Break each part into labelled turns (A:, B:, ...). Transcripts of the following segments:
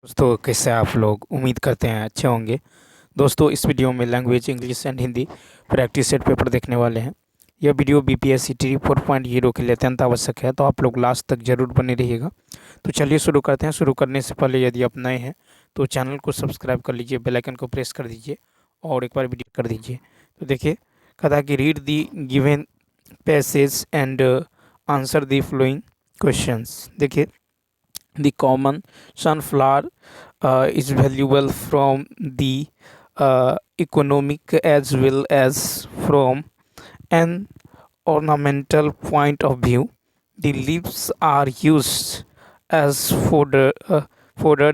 A: दोस्तों कैसे आप लोग उम्मीद करते हैं अच्छे होंगे। दोस्तों इस वीडियो में language English and Hindi practice set paper देखने वाले हैं। यह वीडियो बीपीएससी टी 4.0 के लिए अत्यंत आवश्यक है, तो आप लोग लास्ट तक जरूर बने रहिएगा। तो चलिए शुरू करते हैं। शुरू करने से पहले यदि आप नए हैं तो चैनल को सब्सक्राइब कर लीजिए, बेल आइकन को प्रेस कर दीजिए और एक बार वीडियो कर दीजिए। तो देखिए, कहा कि read the given passage and answer the flowing questions. देखिए, the common sunflower is valuable from the economic as well as from an ornamental point of view. The leaves are used as fodder.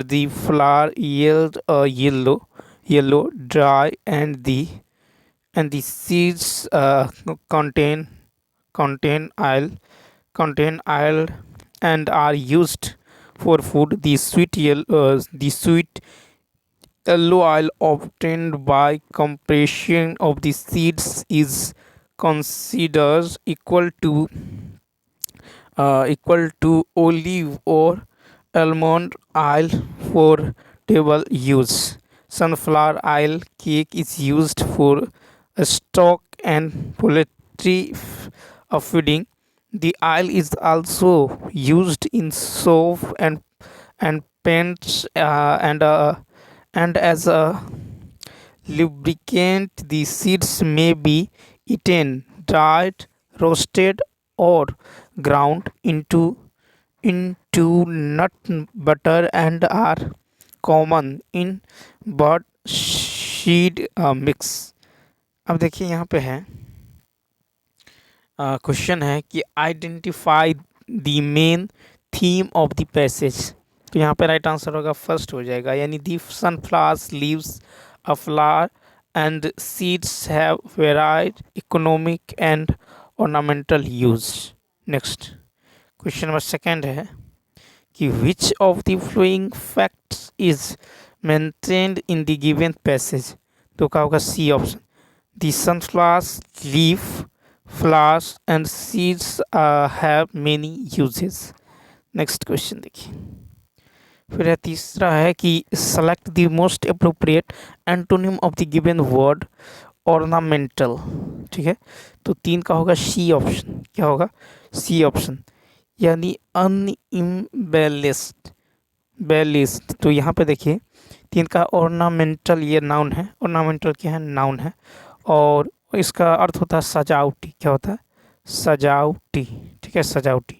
A: The flower yield yellow, dry, and the seeds contain oil contain oil and are used for food. The sweet yellow oil obtained by compression of the seeds is considered equal to olive or almond oil for table use. Sunflower oil cake is used for stock and poultry feeding. The oil is also used in soap and paints and as a lubricant. The seeds may be eaten, dried, roasted, or ground into nut butter and are common in bird seed mix. अब देखिए यहाँ पे है question है कि identify the main theme of the passage. तो यहाँ पे राइट आंसर होगा फर्स्ट हो जाएगा, यानी the sunflowers leaves a flower and seeds have varied economic and ornamental use. Next question number second है कि which of the following facts is mentioned in the given passage. तो क्या होगा C option. The sunflowers leave flowers and seeds have many uses. Next question देखिए, फिर है तीसरा है कि select the most appropriate antonym of the given word ornamental. ठीक है, तो तीन का होगा सी ऑप्शन। क्या होगा सी ऑप्शन, यानी अनइम्बेलिस्ड बेलिस्ड। तो यहाँ पे देखिए तीन का ऑर्नामेंटल, ये नाउन है। ऑर्नामेंटल क्या है, नाउन है, और इसका अर्थ होता है सजावटी। क्या होता है, सजावटी। ठीक है, सजावटी।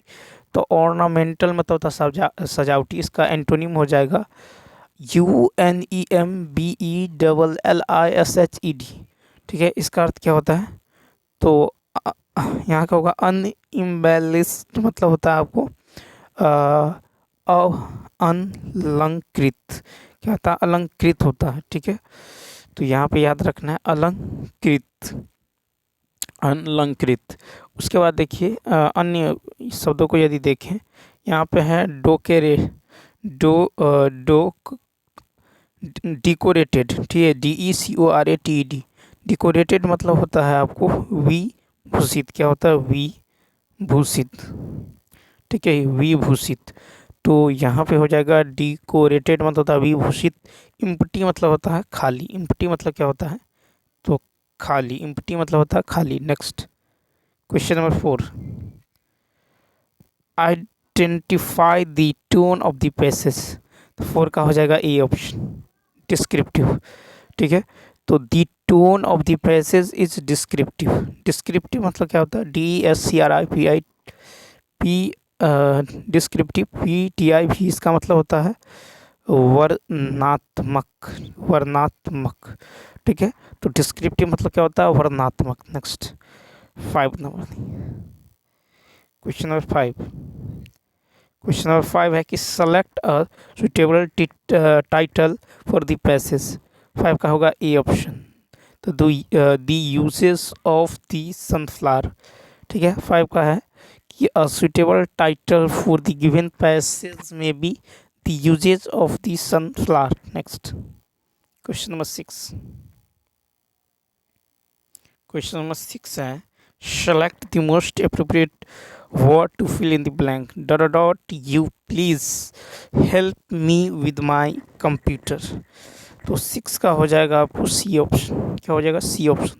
A: तो ऑर्नामेंटल मतलब होता है सजावटी। इसका एंटोनिम हो जाएगा UNEMBELLISHED। ठीक है, इसका अर्थ क्या होता है, तो यहाँ का होगा अनइम्बेलिस्ड, मतलब होता है आपको अलंकृत। क्या होता है, अलंकृत होता है। ठीक है, तो यहाँ पे याद रखना है अलंकृत, अलंकृत। उसके बाद देखिए अन्य शब्दों को यदि देखें, यहाँ पे है डोकेरे डो डिकोरेटेड। ठीक है, DECORATED। डिकोरेटेड मतलब होता है आपको विभूषित। क्या होता है, विभूषित। ठीक है, विभूषित। तो यहाँ पे हो जाएगा डिकोरेटेड मतलब होता है विभूषित। इम्प्टी मतलब होता है खाली। इम्प्टी मतलब क्या होता है, तो खाली। इम्प्टी मतलब होता है खाली। Next question number 4, identify the tone of the passage. तो 4 का हो जाएगा ए ऑप्शन, डिस्क्रिप्टिव। ठीक है, तो the tone of the passage is descriptive. Descriptive मतलब क्या होता है, DSCRIPIP डिस्क्रिप्टिव। PTIV इसका मतलब होता है वर्णात्मक, वर्णात्मक। ठीक है, तो डिस्क्रिप्टिव मतलब क्या होता है, वर्णात्मक। Next 5 number, question number 5। Question number 5 है कि select a suitable title for the passage. 5 का होगा ए ऑप्शन, तो the uses of the sunflower. ठीक है, 5 का है कि a suitable title for the given passage may be the usage of the sunflower. Next, question number 6. Question number 6 है select the most appropriate what to fill in the blank dot dot dot you please help me with my computer। तो 6 का हो जाएगा आपको C option, क्या हो जाएगा C option,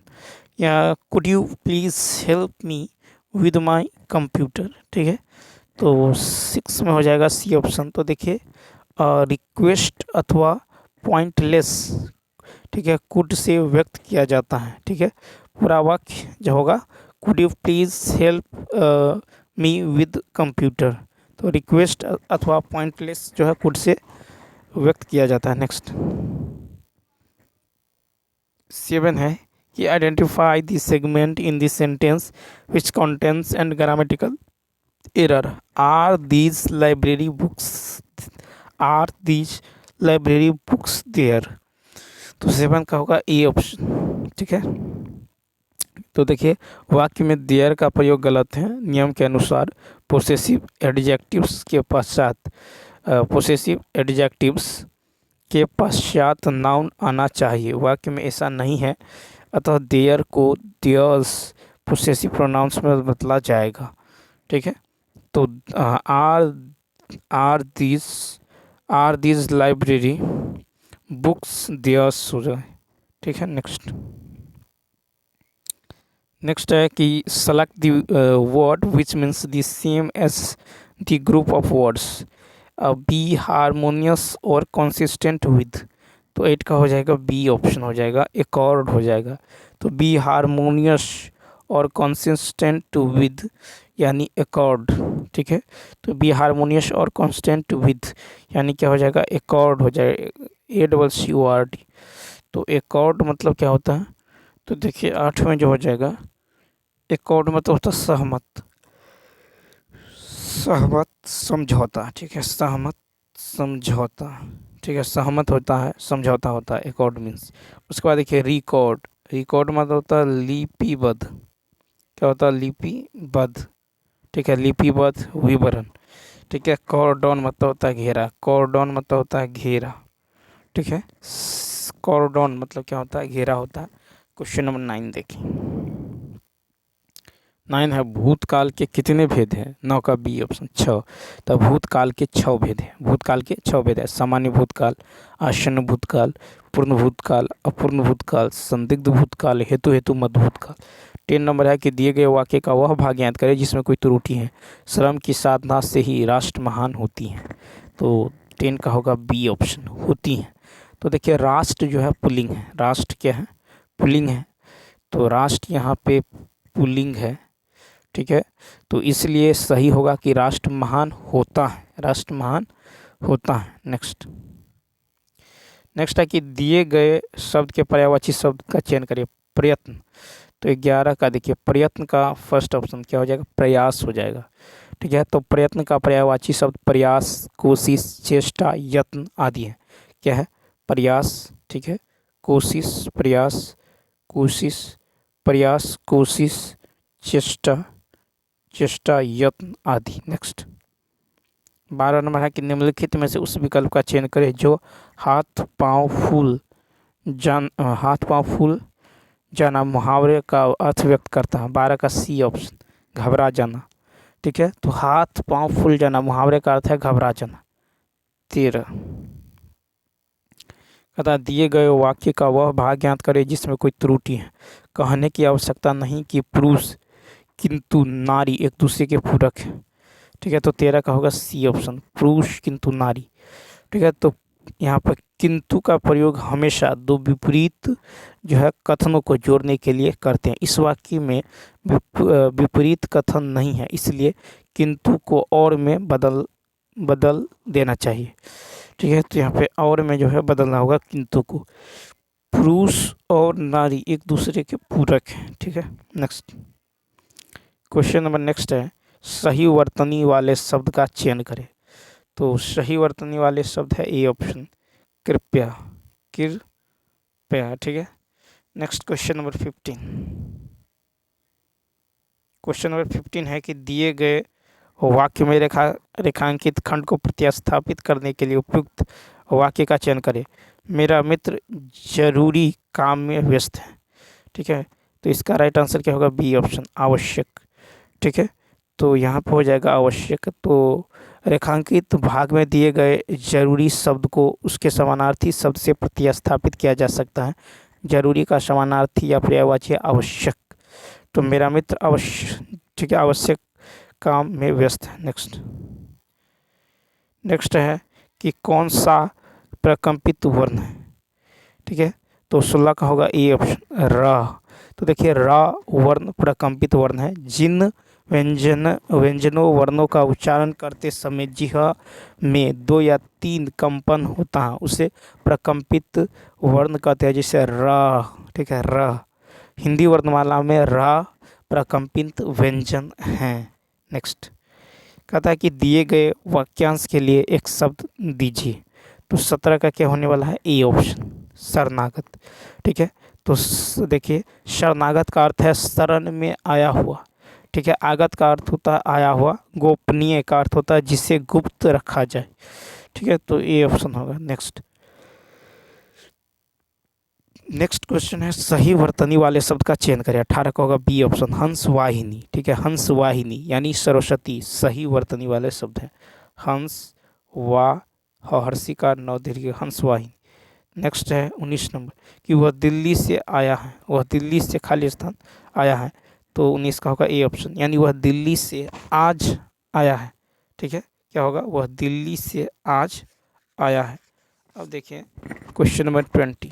A: या could you please help me with my computer. ठीक है, तो 6 में हो जाएगा सी ऑप्शन। तो देखिए रिक्वेस्ट अथवा पॉइंटलेस, ठीक है, कुड से व्यक्त किया जाता है। ठीक है, पूरा वाक्य जो होगा could you please help me with computer, तो रिक्वेस्ट अथवा पॉइंटलेस जो है कुड से व्यक्त किया जाता है। नेक्स्ट 7 है कि identify the segment in the sentence which contains and grammatical error. Are these library books there. तो 7 का होगा ए ऑप्शन। ठीक है, तो देखिए वाक्य में देयर का प्रयोग गलत है। नियम के अनुसार पोसेसिव एडजेक्टिव्स के पश्चात नाउन आना चाहिए। वाक्य में ऐसा नहीं है, अतः देयर को देयर्स पोसेसिव प्रोनाउंस में बदला जाएगा। ठीक है, तो are these library books theirs हो जाए। ठीक है, नेक्स्ट है कि select the word which means the same as the group of words, be harmonious और कंसिस्टेंट विद। तो 8 का हो जाएगा बी ऑप्शन हो जाएगा, एकॉर्ड हो जाएगा। तो बी हारमोनियस और कंसिस्टेंट विद यानी एकॉर्ड। ठीक है, तो बी हारमोनियस और कंसिस्टेंट विद यानी क्या हो जाएगा एकॉर्ड हो जाएगा, ACCORD। तो एकॉर्ड मतलब क्या होता है, तो देखिए 8 में जो हो जाएगा एकॉर्ड मतलब होता है सहमत, समझौता। ठीक है, सहमत समझौता। ठीक है, सहमत होता है, समझौता होता है, एकॉर्ड मीन्स। उसके बाद देखिए रिकॉर्ड मतलब होता है लिपिबद्ध, क्या होता है लिपिबद्ध। ठीक है, लिपिबद्ध विवरण। ठीक है, कॉर्डन मतलब होता है घेरा, कॉर्डन मतलब होता है घेरा। ठीक है, कॉर्डन मतलब क्या होता है घेरा होता है। क्वेश्चन नंबर 9 देखिए, 9 है भूतकाल के कितने भेद हैं। 9 का बी ऑप्शन 6। तो भूतकाल के 6 भेद हैं, भूतकाल के 6 भेद है। सामान्य भूतकाल, आसन्न भूतकाल, पूर्ण भूतकाल, अपूर्ण भूतकाल, संदिग्ध भूतकाल, हेतु मध्य भूतकाल। 10 नंबर है कि दिए गए वाक्य का वह भाग ज्ञात करें जिसमें कोई त्रुटि है। श्रम की साधना से ही राष्ट्र महान होती हैं। तो 10 का होगा बी ऑप्शन, होती हैं। तो देखिए राष्ट्र जो है पुल्लिंग है, राष्ट्र क्या है पुल्लिंग है, तो राष्ट्र यहाँ पे पुल्लिंग है। ठीक है, तो इसलिए सही होगा कि राष्ट्र महान होता है, राष्ट्र महान होता है। नेक्स्ट है कि दिए गए शब्द के पर्यायवाची शब्द का चयन करिए। प्रयत्न, तो 11 का देखिए प्रयत्न का फर्स्ट ऑप्शन क्या हो जाएगा प्रयास हो जाएगा। ठीक है, तो प्रयत्न का पर्यायवाची शब्द प्रयास, कोशिश, चेष्टा, यत्न आदि है। क्या है प्रयास। ठीक है, कोशिश, प्रयास, कोशिश, प्रयास, कोशिश, चेष्टा, यत्न आदि। नेक्स्ट 12 नंबर है कि निम्नलिखित में से उस विकल्प का चयन करें जो हाथ पांव फूल जाना मुहावरे का अर्थ व्यक्त करता है। 12 का सी ऑप्शन घबरा जाना। ठीक है, तो हाथ पांव फूल जाना मुहावरे का अर्थ है घबरा जाना। 13 कहता दिए गए वाक्य का वह भाग ज्ञात करें जिसमें कोई त्रुटि है। कहने की आवश्यकता नहीं कि पुरुष किंतु नारी एक दूसरे के पूरक है। ठीक है, तो 13 का होगा सी ऑप्शन पुरुष किंतु नारी। ठीक है, तो यहाँ पर किंतु का प्रयोग हमेशा दो विपरीत जो है कथनों को जोड़ने के लिए करते हैं। इस वाक्य में विपरीत कथन नहीं है, इसलिए किंतु को और में बदल देना चाहिए। ठीक है, तो यहाँ पे और में जो है बदलना होगा किंतु को। पुरुष और नारी एक दूसरे के पूरक हैं। ठीक है, क्वेश्चन नंबर नेक्स्ट है सही वर्तनी वाले शब्द का चयन करें। तो सही वर्तनी वाले शब्द है ए ऑप्शन कृपया। ठीक है, next question number 15। Question number 15 है कि दिए गए वाक्य में रेखांकित खंड को प्रतिस्थापित करने के लिए उपयुक्त वाक्य का चयन करें। मेरा मित्र जरूरी काम में व्यस्त है। ठीक है, तो इसका राइट आंसर क्या होगा बी ऑप्शन आवश्यक। ठीक है, तो यहाँ पे हो जाएगा आवश्यक। तो रेखांकित भाग में दिए गए जरूरी शब्द को उसके समानार्थी शब्द से प्रतिस्थापित किया जा सकता है। जरूरी का समानार्थी या पर्यायवाची आवश्यक। तो मेरा मित्र आवश्यक, ठीक है, आवश्यक काम में व्यस्त है। नेक्स्ट है कि कौन सा प्रकंपित वर्ण है। ठीक है, तो 16 का होगा ए ऑप्शन र। तो देखिए र वर्ण प्रकंपित वर्ण है। जिन व्यंजनों वर्णों का उच्चारण करते समय जिह्वा में 2 या 3 कंपन होता है उसे प्रकंपित वर्ण कहते हैं, जैसे र। ठीक है, र हिंदी वर्णमाला में र प्रकंपित व्यंजन हैं। नेक्स्ट कहता है कि दिए गए वाक्यांश के लिए एक शब्द दीजिए। तो 17 का क्या होने वाला है, ए ऑप्शन शरणागत। ठीक है, तो देखिए शरणागत का अर्थ है शरण में आया हुआ। ठीक है, आगत का अर्थ होता है आया हुआ। गोपनीय का अर्थ होता है जिसे गुप्त रखा जाए। ठीक है, तो ए ऑप्शन होगा। नेक्स्ट क्वेश्चन है सही वर्तनी वाले शब्द का चयन करें। 18 का होगा बी ऑप्शन हंस वाहिनी। ठीक है, हंस वाहिनी यानी सरस्वती सही वर्तनी वाले शब्द है। हंस वा हर्षी का 9 दीर्घ हंस वाहिनी। नेक्स्ट है 19 नंबर कि वह दिल्ली से आया है। वह दिल्ली से खाली स्थान आया है। तो 19 का होगा ए ऑप्शन यानी वह दिल्ली से आज आया है। ठीक है, क्या होगा, वह दिल्ली से आज आया है। अब देखिए क्वेश्चन नंबर 20।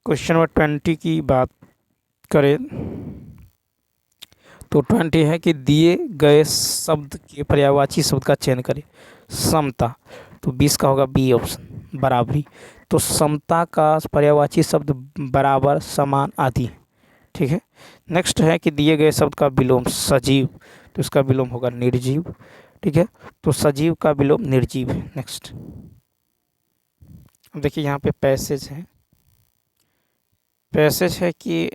A: क्वेश्चन नंबर 20 की बात करें तो 20 है कि दिए गए शब्द के पर्यायवाची शब्द का चयन करें। समता। तो 20 का होगा बी ऑप्शन बराबरी। तो समता का पर्यायवाची शब्द बराबर, समान आदि। ठीक है, नेक्स्ट है कि दिए गए शब्द का विलोम सजीव। तो इसका विलोम होगा निर्जीव। ठीक है, तो सजीव का विलोम निर्जीव है। नेक्स्ट देखिए यहाँ पे पैसेज है कि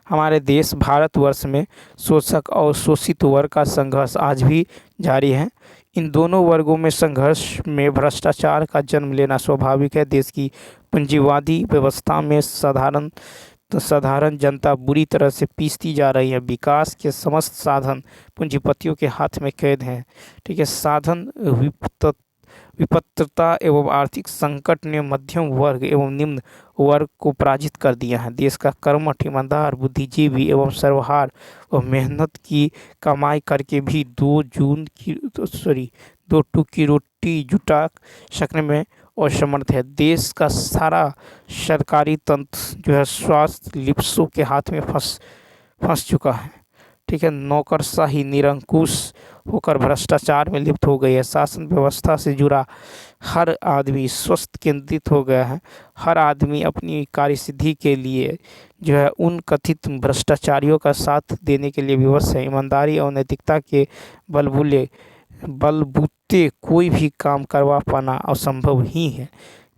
A: हमारे देश भारतवर्ष में शोषक और शोषित वर्ग का संघर्ष आज भी जारी है। इन दोनों वर्गों में संघर्ष में भ्रष्टाचार का जन्म लेना स्वाभाविक है। देश की पूंजीवादी व्यवस्था में साधारण जनता बुरी तरह से पीसती जा रही है। विकास के समस्त साधन पूंजीपतियों के हाथ में कैद हैं। ठीक है, साधन विपत्रता एवं आर्थिक संकट ने मध्यम वर्ग एवं निम्न वर्ग को पराजित कर दिया है। देश का कर्मठ, ईमानदार, बुद्धिजीवी एवं सर्वहार और मेहनत की कमाई करके भी 2 टूक की रोटी जुटा सकने में असमर्थ है। देश का सारा सरकारी तंत्र जो है स्वास्थ्य लिप्सों के हाथ में फंस चुका है। ठीक है, नौकरशाही निरंकुश होकर भ्रष्टाचार में लिप्त हो गई है। शासन व्यवस्था से जुड़ा हर आदमी स्वस्थ केंद्रित हो गया है। हर आदमी अपनी कार्यसिद्धि के लिए जो है उन कथित भ्रष्टाचारियों का साथ देने के लिए विवश है। ईमानदारी और नैतिकता के बलबूते कोई भी काम करवा पाना असंभव ही है।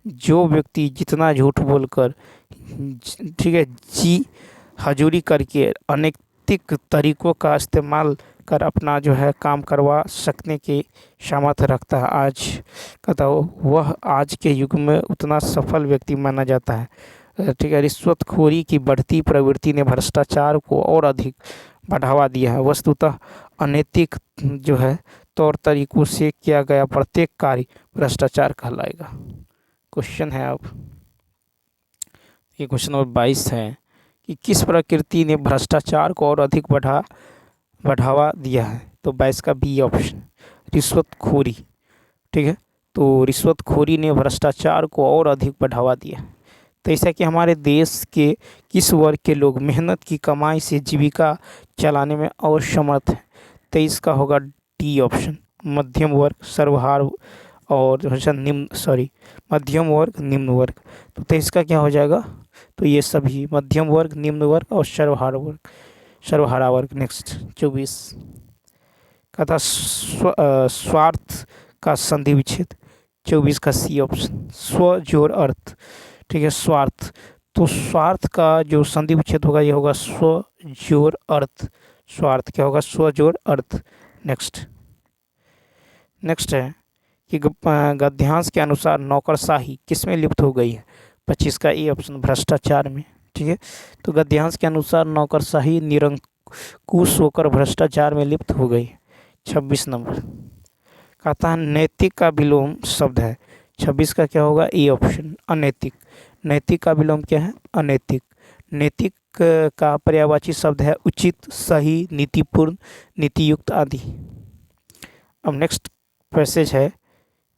A: जो व्यक्ति जितना झूठ बोलकर, ठीक है, जी हजूरी करके अनैतिक तरीकों का इस्तेमाल कर अपना जो है काम करवा सकने की सामर्थ्य रखता है, आज कहता वह आज के युग में उतना सफल व्यक्ति माना जाता है। ठीक है, रिश्वतखोरी की बढ़ती प्रवृत्ति ने भ्रष्टाचार को और अधिक बढ़ावा दिया है। वस्तुतः अनैतिक जो है तौर तरीकों से किया गया प्रत्येक कार्य भ्रष्टाचार कहलाएगा। क्वेश्चन है अब ये क्वेश्चन नंबर 22 है कि किस प्रकृति ने भ्रष्टाचार को और अधिक बढ़ावा दिया है। तो 22 का बी ऑप्शन रिश्वतखोरी। ठीक है, तो रिश्वतखोरी ने भ्रष्टाचार को और अधिक बढ़ावा दिया। तो ऐसा कि हमारे देश के किस वर्ग के लोग मेहनत की कमाई से जीविका चलाने में असमर्थ हैं। 23 का होगा डी ऑप्शन मध्यम वर्ग, सर्वहार और मध्यम वर्ग, निम्न वर्ग। तो 23 का क्या हो जाएगा, तो ये सभी मध्यम वर्ग, निम्न वर्ग और सर्वहारा वर्ग। नेक्स्ट 24 का था स्वार्थ का संधि विच्छेद। 24 का सी ऑप्शन स्व जोड़ अर्थ। ठीक है, स्वार्थ, तो स्वार्थ का जो संधि विच्छेद होगा ये होगा स्व जोड़ अर्थ। स्वार्थ क्या होगा, स्व जोड़ अर्थ। नेक्स्ट है कि गद्यांश के अनुसार नौकरशाही किसमें लिप्त हो गई है। 25 का ए ऑप्शन भ्रष्टाचार में। ठीक है, तो गद्यांश के अनुसार नौकरशाही कुश होकर भ्रष्टाचार में लिप्त हो गई। 26 नंबर कहता है नैतिक का विलोम शब्द है। 26 का क्या होगा? ए ऑप्शन, अनैतिक। नैतिक का विलोम क्या है? अनैतिक। नैतिक का पर्यायवाची शब्द है उचित, सही, नीतिपूर्ण, नीतियुक्त आदि। अब नेक्स्ट पैसेज है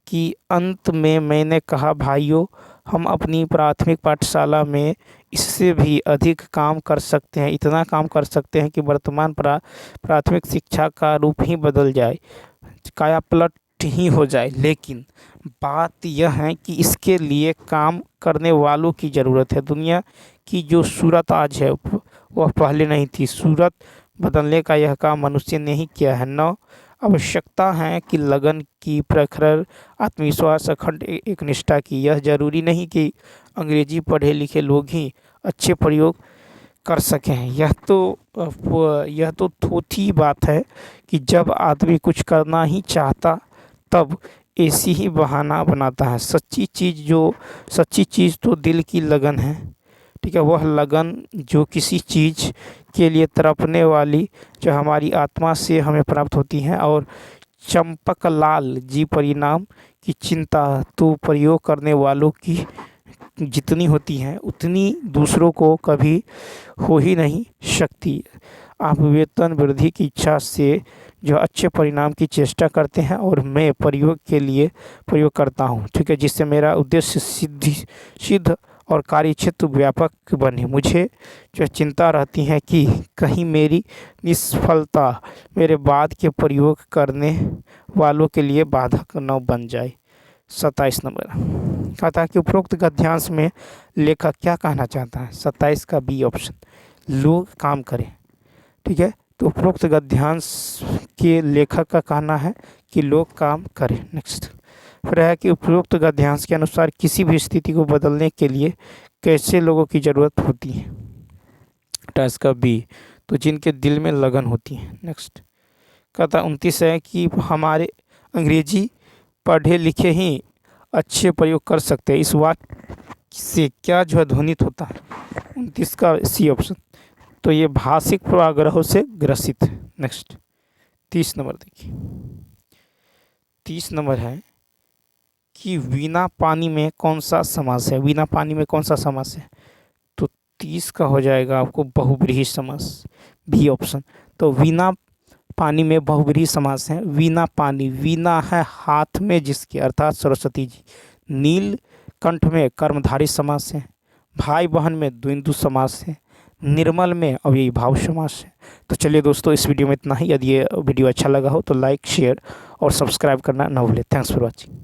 A: कि अंत में मैंने कहा भाइयों, हम अपनी प्राथमिक पाठशाला में इससे भी अधिक काम कर सकते हैं, इतना काम कर सकते हैं कि वर्तमान प्राथमिक शिक्षा का रूप ही बदल जाए, कायापलट ही हो जाए। लेकिन बात यह है कि इसके लिए काम करने वालों की ज़रूरत है। दुनिया की जो सूरत आज है वह पहले नहीं थी। सूरत बदलने का यह काम मनुष्य ने ही किया है। न आवश्यकता है कि लगन की, प्रखर आत्मविश्वास, अखंड एक निष्ठा की। यह जरूरी नहीं कि अंग्रेजी पढ़े लिखे लोग ही अच्छे प्रयोग कर सकें। यह तो थोथी बात है कि जब आदमी कुछ करना ही चाहता तब ऐसी ही बहाना बनाता है। सच्ची चीज़ तो दिल की लगन है। ठीक है, वह लगन जो किसी चीज़ के लिए तड़पने वाली, जो हमारी आत्मा से हमें प्राप्त होती है। और चंपकलाल जी, परिणाम की चिंता तो प्रयोग करने वालों की जितनी होती है उतनी दूसरों को कभी हो ही नहीं सकती। आप वेतन वृद्धि की इच्छा से जो अच्छे परिणाम की चेष्टा करते हैं और मैं प्रयोग करता हूं, ठीक है, जिससे मेरा उद्देश्य सिद्ध और कार्यक्षेत्र व्यापक बने। मुझे जो चिंता रहती है कि कहीं मेरी निष्फलता मेरे बाद के प्रयोग करने वालों के लिए बाधक न बन जाए। 27 नंबर कहता है कि उपरोक्त गद्यांश में लेखक क्या कहना चाहता है? 27 का बी ऑप्शन, लोग काम करें। ठीक है, तो उपरोक्त गद्यांश के लेखक का कहना है कि लोग काम करें। नेक्स्ट फिर है कि उपरोक्त गद्यांश के अनुसार किसी भी स्थिति को बदलने के लिए कैसे लोगों की ज़रूरत होती है? 28 का बी, तो जिनके दिल में लगन होती है। नेक्स्ट कहता 29 है कि हमारे अंग्रेजी पढ़े लिखे ही अच्छे प्रयोग कर सकते हैं। इस वाक्य से क्या जो है ध्वनित होता है? 29 का सी ऑप्शन, तो ये भाषिक पूर्वाग्रहों से ग्रसित है। नेक्स्ट 30 नंबर देखिए। 30 नंबर है कि बिना पानी में कौन सा समास है? बिना पानी में कौन सा समास है? तो 30 का हो जाएगा आपको बहुब्रीहि समास, बी ऑप्शन। तो बिना पानी में बहुब्रीहि समास है। वीणा पानी, वीणा है हाथ में जिसके, अर्थात सरस्वती जी। नीलकंठ में कर्मधारी समास है। भाई बहन में द्वंद्व समास है। निर्मल में अव्ययी भाव समास है। तो चलिए दोस्तों, इस वीडियो में इतना ही। यदि ये वीडियो अच्छा लगा हो तो लाइक, शेयर और सब्सक्राइब करना ना भूलें। Thanks for watching.